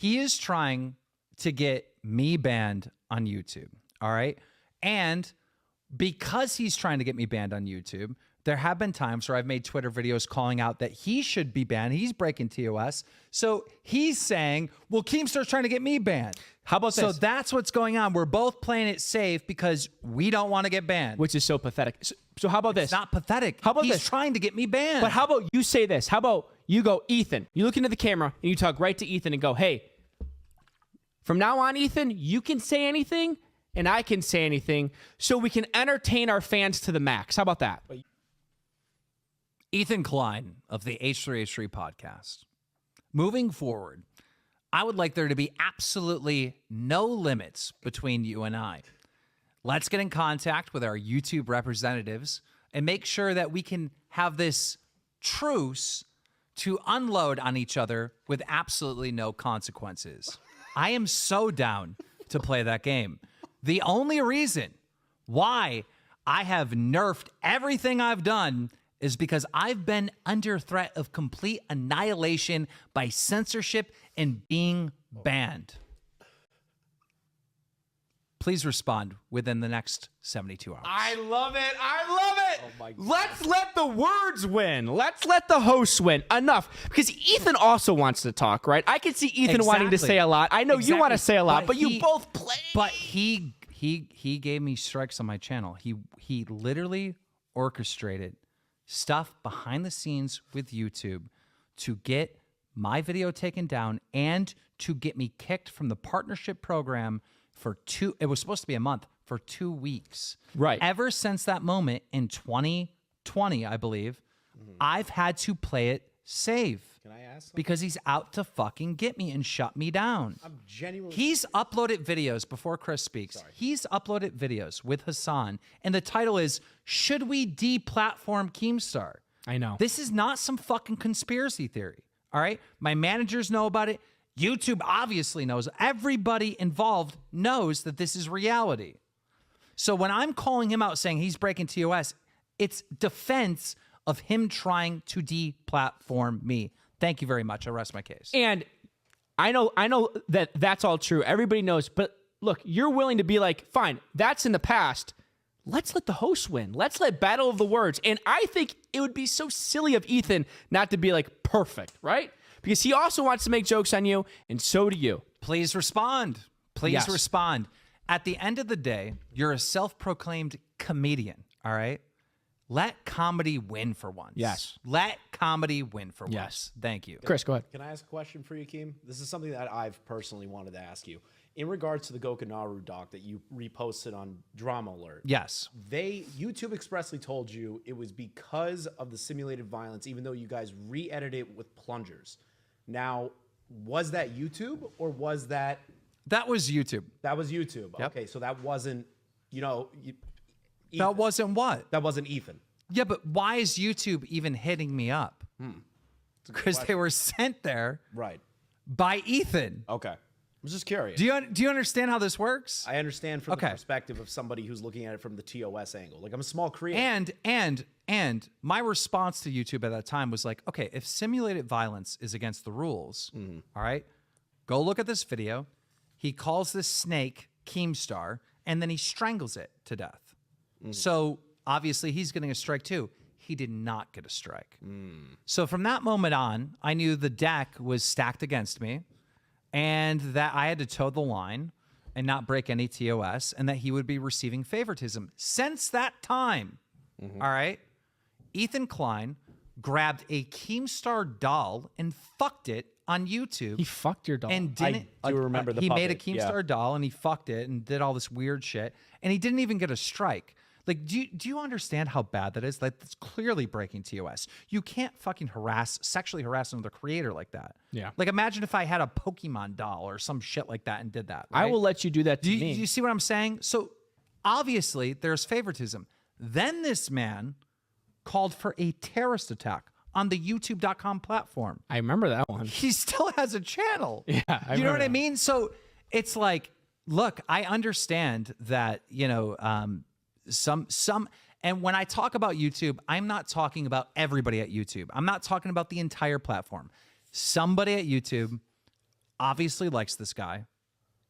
He is trying to get me banned on YouTube, all right? And because he's trying to get me banned on YouTube, there have been times where I've made Twitter videos calling out that he should be banned. He's breaking TOS. So he's saying, well, Keemstar's trying to get me banned. How about this? So that's what's going on. We're both playing it safe because we don't want to get banned. Which is so pathetic. So how about this? It's not pathetic. How about He's this? trying to get me banned. But how about you say this? How about you go, Ethan, you look into the camera and you talk right to Ethan and go, hey, from now on, Ethan, you can say anything and I can say anything so we can entertain our fans to the max. How about that? Ethan Klein of the H3H3 podcast. Moving forward, I would like there to be absolutely no limits between you and I. Let's get in contact with our YouTube representatives and make sure that we can have this truce to unload on each other with absolutely no consequences. I am so down to play that game. The only reason why I have nerfed everything I've done is because I've been under threat of complete annihilation by censorship and being banned. Please respond within the next 72 hours. I love it. I love it. Oh my God. Let's let the words win. Let's let the hosts win. Enough. Because Ethan also wants to talk, right? I can see Ethan wanting to say a lot. I know you want to say a lot, but you both play. But he gave me strikes on my channel. He literally orchestrated stuff behind the scenes with YouTube to get my video taken down and to get me kicked from the partnership program for it was supposed to be a month, for 2 weeks. Right. Ever since that moment in 2020, I believe, I've had to play it safe. Can I ask something? Because he's out to fucking get me and shut me down. I'm genuinely... He's uploaded videos, before Chris speaks, he's uploaded videos with Hassan, and the title is, Should We Deplatform Keemstar? I know. This is not some fucking conspiracy theory, all right? My managers know about it. YouTube obviously knows. Everybody involved knows that this is reality. So when I'm calling him out saying he's breaking TOS, it's defense of him trying to deplatform me. Thank you very much. I rest my case. And I know that that's all true. Everybody knows. But look, you're willing to be like, fine, that's in the past. Let's let the host win. Let's let Battle of the Words. And I think it would be so silly of Ethan not to be like perfect, right? Because he also wants to make jokes on you, and so do you. Please respond. Please respond. At the end of the day, you're a self-proclaimed comedian, all right? Let comedy win for once. Yes. Let comedy win for once. Yes. Thank you. Chris, go ahead. Can I ask a question for you, Keem? This is something that I've personally wanted to ask you. In regards to the Gokanaru doc that you reposted on Drama Alert. Yes. YouTube expressly told you it was because of the simulated violence, even though you guys re-edited it with plungers. Now, was that YouTube or was that... That was YouTube. That was YouTube. Yep. Okay, so that wasn't, Ethan. That wasn't what? That wasn't Ethan. Yeah, but why is YouTube even hitting me up? Because they were sent there Right. by Ethan. Okay. I'm just curious. Do you understand how this works? I understand from the perspective of somebody who's looking at it from the TOS angle. Like, I'm a small creator. And my response to YouTube at that time was like, okay, if simulated violence is against the rules, all right, go look at this video. He calls this snake Keemstar, and then he strangles it to death. So obviously he's getting a strike too. He did not get a strike. So from that moment on, I knew the deck was stacked against me and that I had to toe the line and not break any TOS and that he would be receiving favoritism. Since that time, all right, Ethan Klein grabbed a Keemstar doll and fucked it on YouTube. He fucked your doll. And didn't I do remember the he puppet. made a Keemstar doll and he fucked it and did all this weird shit. And he didn't even get a strike. Like, do you understand how bad that is? Like, that's clearly breaking TOS. You can't fucking sexually harass another creator like that. Yeah. Like, imagine if I had a Pokemon doll or some shit like that and did that. Right? I will let you do that to me. Do you see what I'm saying? So, obviously, there's favoritism. Then this man called for a terrorist attack on the YouTube.com platform. I remember that one. He still has a channel. Yeah, you know what I mean? So it's like, look, I understand that, you know, and when I talk about YouTube, I'm not talking about everybody at YouTube. I'm not talking about the entire platform. Somebody at YouTube obviously likes this guy,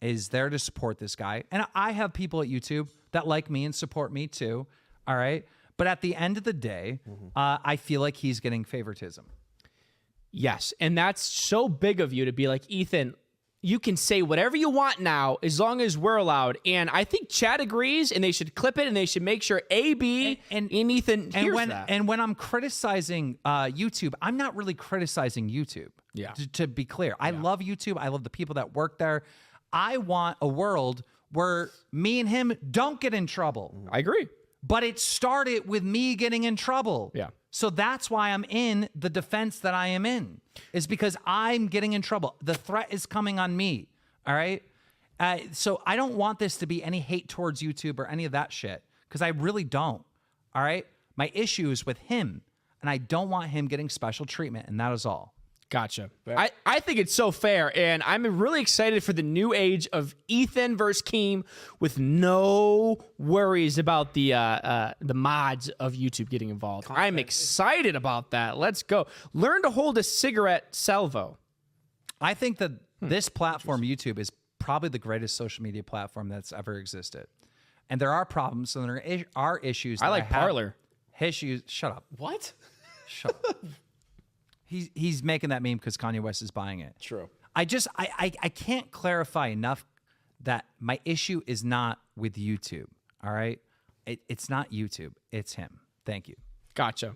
is there to support this guy. And I have people at YouTube that like me and support me too. All right. But at the end of the day, I feel like he's getting favoritism. Yes. And that's so big of you to be like, Ethan, you can say whatever you want now as long as we're allowed. And I think Chad agrees, and they should clip it, and they should make sure AB and Ethan hears that. And when I'm criticizing YouTube, I'm not really criticizing YouTube. Yeah. To be clear, I love YouTube. I love the people that work there. I want a world where me and him don't get in trouble. I agree. But it started with me getting in trouble. Yeah. So that's why I'm in the defense that I am in, is because I'm getting in trouble. The threat is coming on me. All right. So I don't want this to be any hate towards YouTube or any of that shit, because I really don't. All right. My issue is with him, and I don't want him getting special treatment. And that is all. Gotcha. I think it's so fair, and I'm really excited for the new age of Ethan versus Keem with no worries about the mods of YouTube getting involved. I'm excited about that. Let's go. Learn to hold a cigarette salvo. I think that this platform, YouTube, is probably the greatest social media platform that's ever existed. And there are problems, and there are issues. I like Parler. Issues. Shut up. What? Shut up. He's making that meme because Kanye West is buying it. True. I can't clarify enough that my issue is not with YouTube. All right. It's not YouTube. It's him. Thank you. Gotcha.